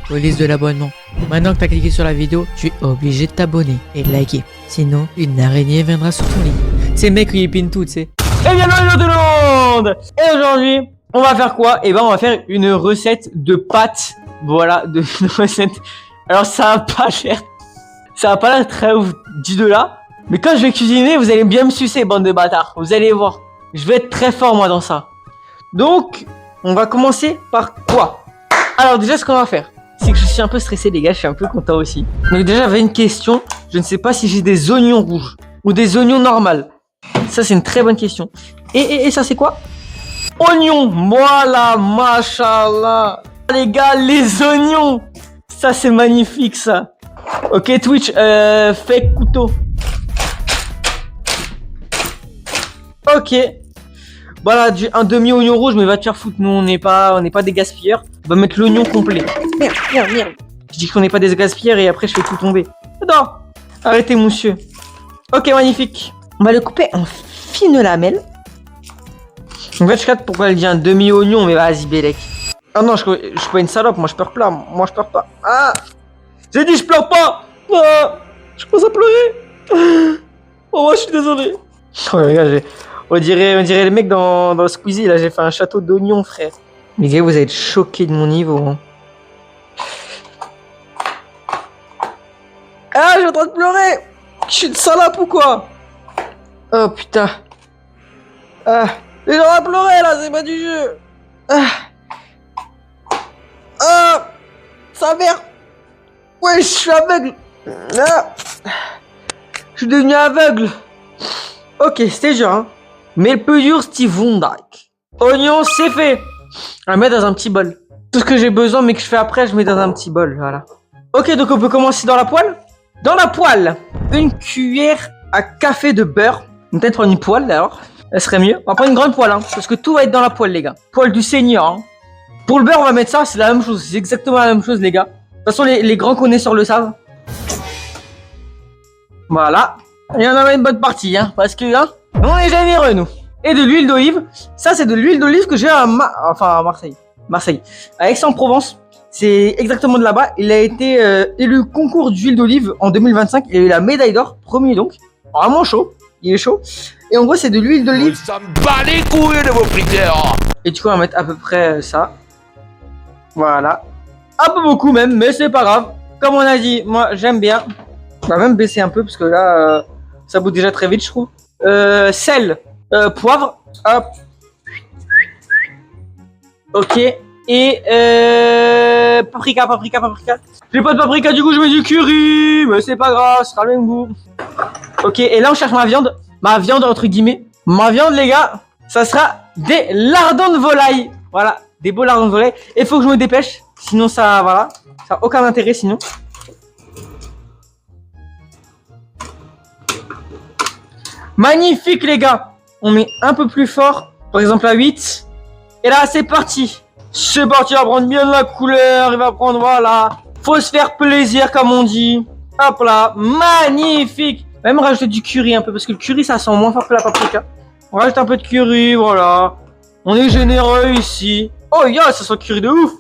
Police de l'abonnement. Maintenant que t'as cliqué sur la vidéo, tu es obligé de t'abonner et de liker. Sinon, une araignée viendra sur ton lit. C'est le mec qui épine tout, tu sais. Eh bien bonjour tout le monde. Et aujourd'hui, on va faire quoi? Eh ben on va faire une recette de pâtes. Voilà, une recette. Alors ça a pas l'air très ouf dit de là. Mais quand je vais cuisiner, vous allez bien me sucer, bande de bâtards. Vous allez voir. Je vais être très fort moi dans ça. Donc, on va commencer par quoi? Alors déjà ce qu'on va faire, c'est que je suis un peu stressé les gars, je suis un peu content aussi. Donc déjà j'avais une question, je ne sais pas si j'ai des oignons rouges ou des oignons normaux. Ça c'est une très bonne question. Et ça c'est quoi? Oignons, voilà, machallah. Les gars, les oignons. Ça c'est magnifique ça. Ok Twitch, fake couteau. Ok. Voilà, un demi-oignon rouge, mais va te faire foutre, nous on n'est pas des gaspilleurs. On va mettre l'oignon complet. Merde. Je dis qu'on n'est pas des gaspilleurs et après je fais tout tomber. Non, arrêtez monsieur. Ok, magnifique. On va le couper en fines lamelles. En fait, je capte pourquoi elle dit un demi-oignon, mais vas-y, Bélec. Ah non, je suis pas une salope, moi je pleure pas. Moi je pleure pas. Ah, j'ai dit je pleure pas. Ah, je commence à pleurer. Oh, moi je suis désolé. Oh les gars, on dirait les mecs dans Squeezie, là j'ai fait un château d'oignons frère. Les gars, vous allez être choqués de mon niveau. Hein. Ah, je suis en train de pleurer. Je suis une salope ou quoi? Oh putain. Ah, j'ai en train de pleurer là, c'est pas du jeu. Ah, sa mère. Ouais, je suis aveugle. Ah. Je suis devenu aveugle. Ok, c'était dur hein. Mais le plus dur, Steve Van Dyke. Oignon, c'est fait. On va mettre dans un petit bol. Tout ce que j'ai besoin, mais que je fais après, je mets dans un petit bol. Voilà. Ok, donc on peut commencer dans la poêle. Dans la poêle, une cuillère à café de beurre. Peut-être prendre une poêle d'ailleurs. Elle serait mieux. On va prendre une grande poêle, hein, parce que tout va être dans la poêle, les gars. Poêle du Seigneur. Hein. Pour le beurre, on va mettre ça. C'est la même chose. C'est exactement la même chose, les gars. De toute façon, les grands connaisseurs le savent. Voilà. Et on en a une bonne partie, hein, parce que, hein, on est généreux, nous. Et de l'huile d'olive. Ça, c'est de l'huile d'olive que j'ai à Marseille. À Aix-en-Provence. C'est exactement de là-bas. Il a été élu concours d'huile d'olive en 2025. Il a eu la médaille d'or, premier donc. Vraiment chaud. Il est chaud. Et en gros, c'est de l'huile d'olive. Ça me bat les couilles de vos friteurs. Et du coup, on va mettre à peu près ça. Voilà. Un peu beaucoup même, mais c'est pas grave. Comme on a dit, moi, j'aime bien. On va même baisser un peu parce que là, ça bout déjà très vite, je trouve. Sel, poivre. Hop. Ok. Et paprika. J'ai pas de paprika, du coup je mets du curry, mais c'est pas grave, ce sera le même goût. Ok, et là on cherche ma viande entre guillemets. Ma viande les gars, ça sera des lardons de volaille. Voilà, des beaux lardons de volaille. Et faut que je me dépêche, sinon ça, voilà, ça a aucun intérêt sinon. Magnifique les gars. On met un peu plus fort, par exemple à 8. Et là c'est parti. C'est parti, il va prendre bien de la couleur, il va prendre, voilà. Faut se faire plaisir, comme on dit. Hop là, magnifique. Même rajouter du curry un peu, parce que le curry, ça sent moins fort que la paprika. On rajoute un peu de curry, voilà. On est généreux ici. Oh, ça sent le curry de ouf.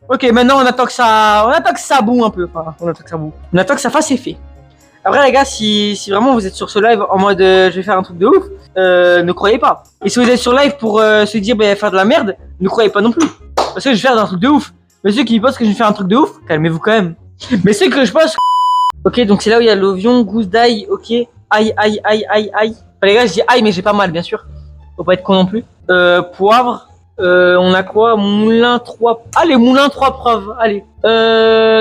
Ok, maintenant, on attend que ça boue un peu. Enfin, on attend que ça fasse effet. Après, les gars, si vraiment vous êtes sur ce live en mode je vais faire un truc de ouf, ne croyez pas. Et si vous êtes sur live pour se dire faire de la merde, ne croyez pas non plus. Parce que je vais faire un truc de ouf. Mais ceux qui pensent que je vais faire un truc de ouf, calmez-vous quand même. Mais ceux que je pense. Ok, donc c'est là où il y a l'oignon, gousse d'ail. Ok, aïe. Enfin, les gars, je dis aïe, mais j'ai pas mal, bien sûr. Faut pas être con non plus. Poivre. On a quoi? Moulin 3. Allez, moulin 3 preuves. Allez.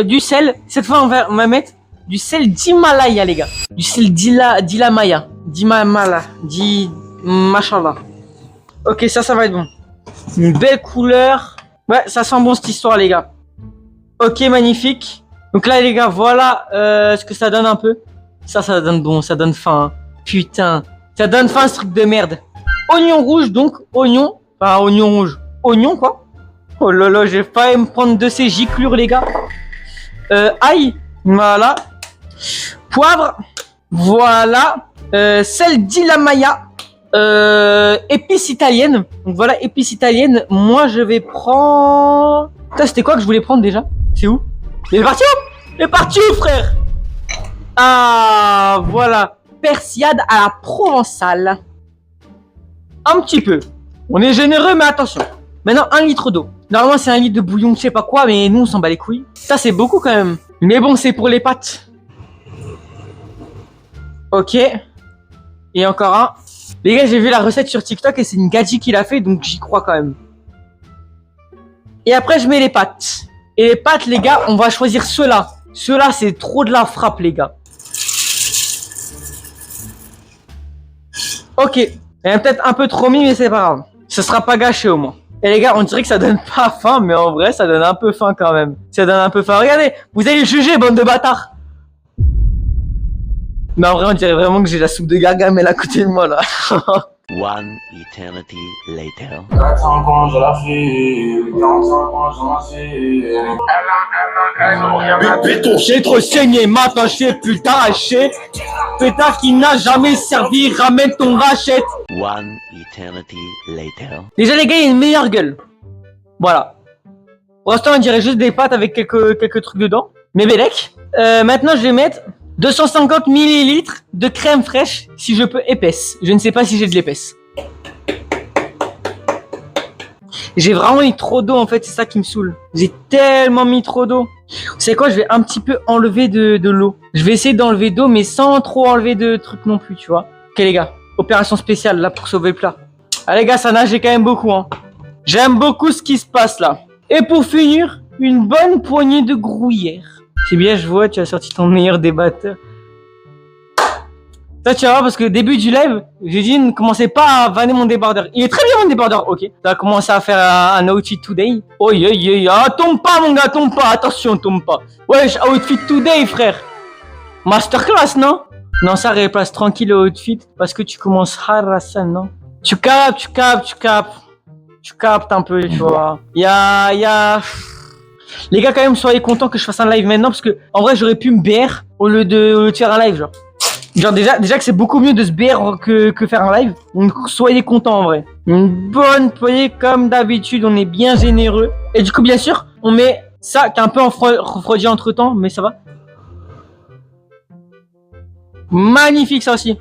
Du sel. Cette fois, on va mettre du sel d'Himalaya, les gars. Du sel d'Himalaya. Machallah. Ok, ça va être bon. Une belle couleur. Ouais, ça sent bon cette histoire, les gars. Ok, magnifique. Donc là, les gars, voilà ce que ça donne un peu. Ça donne bon, ça donne faim. Putain, ça donne faim ce truc de merde. Oignon rouge, donc oignon. Enfin, oignon rouge. Oignon, quoi. Oh là là, j'ai failli me prendre de ces giclures, les gars. Ail, voilà. Poivre, voilà. Sel d'Himalaya. Épices italiennes. Donc voilà, épices italiennes. Moi, je vais prendre... Putain, c'était quoi que je voulais prendre déjà? C'est où? Il est parti où? Il est parti où, frère? Ah, voilà. Persillade à la provençale. Un petit peu. On est généreux, mais attention. Maintenant, 1 litre d'eau. Normalement, c'est 1 litre de bouillon, je sais pas quoi, mais nous, on s'en bat les couilles. Ça, c'est beaucoup quand même. Mais bon, c'est pour les pâtes. Ok. Et encore un. Les gars, j'ai vu la recette sur TikTok et c'est une gadji qui l'a fait, donc j'y crois quand même. Et après, je mets les pâtes. Et les pâtes, les gars, on va choisir ceux-là. Ceux-là, c'est trop de la frappe, les gars. Ok. Il y a peut-être un peu trop mis, mais c'est pas grave. Ce sera pas gâché au moins. Et les gars, on dirait que ça donne pas faim, mais en vrai, ça donne un peu faim quand même. Ça donne un peu faim. Regardez, vous allez juger, bande de bâtards. Mais en vrai, on dirait vraiment que j'ai la soupe de Gargamel à côté de moi, là. One eternity later. 400 ans, je la file. 45 ans, je la file. J'ai trop saigné, maintenant je sais plus t'arracher. Pétard qui n'a jamais servi, ramène ton rachette. One eternity later. Déjà, les gars, il y a une meilleure gueule. Voilà. Pour l'instant, on dirait juste des pâtes avec quelques trucs dedans. Mais bélec. Maintenant, je vais mettre 250 ml de crème fraîche, si je peux épaisse. Je ne sais pas si j'ai de l'épaisse. J'ai vraiment mis trop d'eau, en fait, c'est ça qui me saoule. J'ai tellement mis trop d'eau. Vous savez quoi, je vais un petit peu enlever de l'eau. Je vais essayer d'enlever d'eau, mais sans trop enlever de trucs non plus, tu vois. Ok les gars, opération spéciale, là, pour sauver le plat. Ah les gars, ça nageait quand même beaucoup, hein. J'aime beaucoup ce qui se passe, là. Et pour finir, une bonne poignée de gruyère. C'est bien, je vois, tu as sorti ton meilleur débatteur. Ça, tu vas voir, parce que début du live, j'ai dit ne commencez pas à vanner mon débardeur. Il est très bien mon débardeur, ok. Ça a commencé à faire un outfit today. Oh yeah, yeah, yeah. Ah, tombe pas, mon gars, tombe pas. Attention, tombe pas. Wesh, outfit today, frère. Masterclass, non? Non, ça replace tranquille le outfit, parce que tu commences harassan, non? Tu captes un peu, tu vois. Les gars, quand même, soyez contents que je fasse un live maintenant, parce que, en vrai, j'aurais pu me BR au lieu de faire un live, genre. Genre, déjà que c'est beaucoup mieux de se BR que faire un live. Donc, soyez contents, en vrai. Une bonne poignée, comme d'habitude, on est bien généreux. Et du coup, bien sûr, on met ça, qui est un peu refroidi entre temps, mais ça va. Magnifique, ça aussi.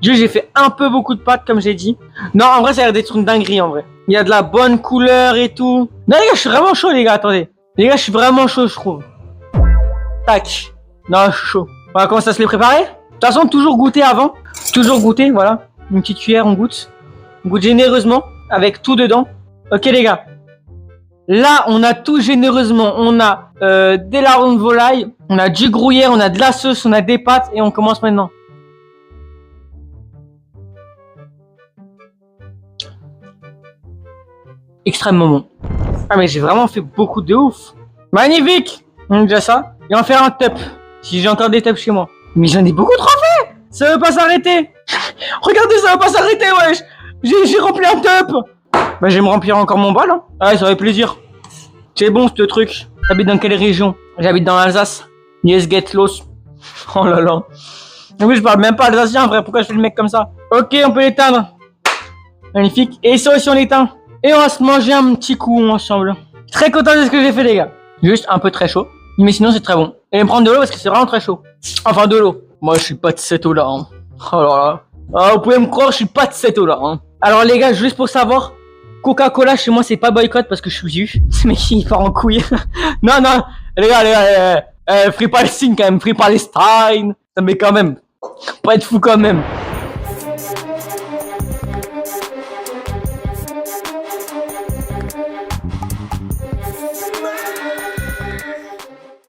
J'ai fait un peu beaucoup de pâtes, comme j'ai dit. Non, en vrai, ça a l'air d'être une dinguerie, en vrai. Il y a de la bonne couleur et tout. Non, les gars, je suis vraiment chaud, les gars, attendez. Les gars, je suis vraiment chaud, je trouve. Tac. Non, je suis chaud. On va commencer à se les préparer. De toute façon, toujours goûter avant. Toujours goûter, voilà. Une petite cuillère, on goûte. On goûte généreusement, avec tout dedans. Ok, les gars. Là, on a tout généreusement. On a des larrons de volaille, on a du gruyère, on a de la sauce, on a des pâtes. Et on commence maintenant. Extrêmement bon. Ah mais j'ai vraiment fait beaucoup de ouf. Magnifique. On a déjà ça. Et on va faire un top. Si j'ai encore des tops chez moi. Mais j'en ai beaucoup trop fait. Ça veut pas s'arrêter. Regardez, ça va pas s'arrêter, wesh. J'ai rempli un top. Bah je vais me remplir encore mon bol, hein. Ouais, ça fait plaisir. C'est bon ce truc. T'habites dans quelle région? J'habite dans l'Alsace. Yes, get lost. Oh là là. En plus je parle même pas alsacien, frère. Pourquoi je fais le mec comme ça? Ok, on peut l'éteindre. Magnifique. Et ça aussi on l'éteint. Et on va se manger un petit coup ensemble. Très content de ce que j'ai fait, les gars. Juste un peu très chaud. Mais sinon, c'est très bon. Et me prendre de l'eau parce que c'est vraiment très chaud. Enfin, de l'eau. Moi, je suis pas de cette eau-là. Hein. Oh là là. Ah, vous pouvez me croire, je suis pas de cette eau-là. Hein. Alors, les gars, juste pour savoir, Coca-Cola, chez moi, c'est pas boycott parce que je suis juif. Ce mec, il part en couille. Non, non. Les gars, Free Palestine quand même. Free Palestine. Ça met quand même. Pas être fou quand même.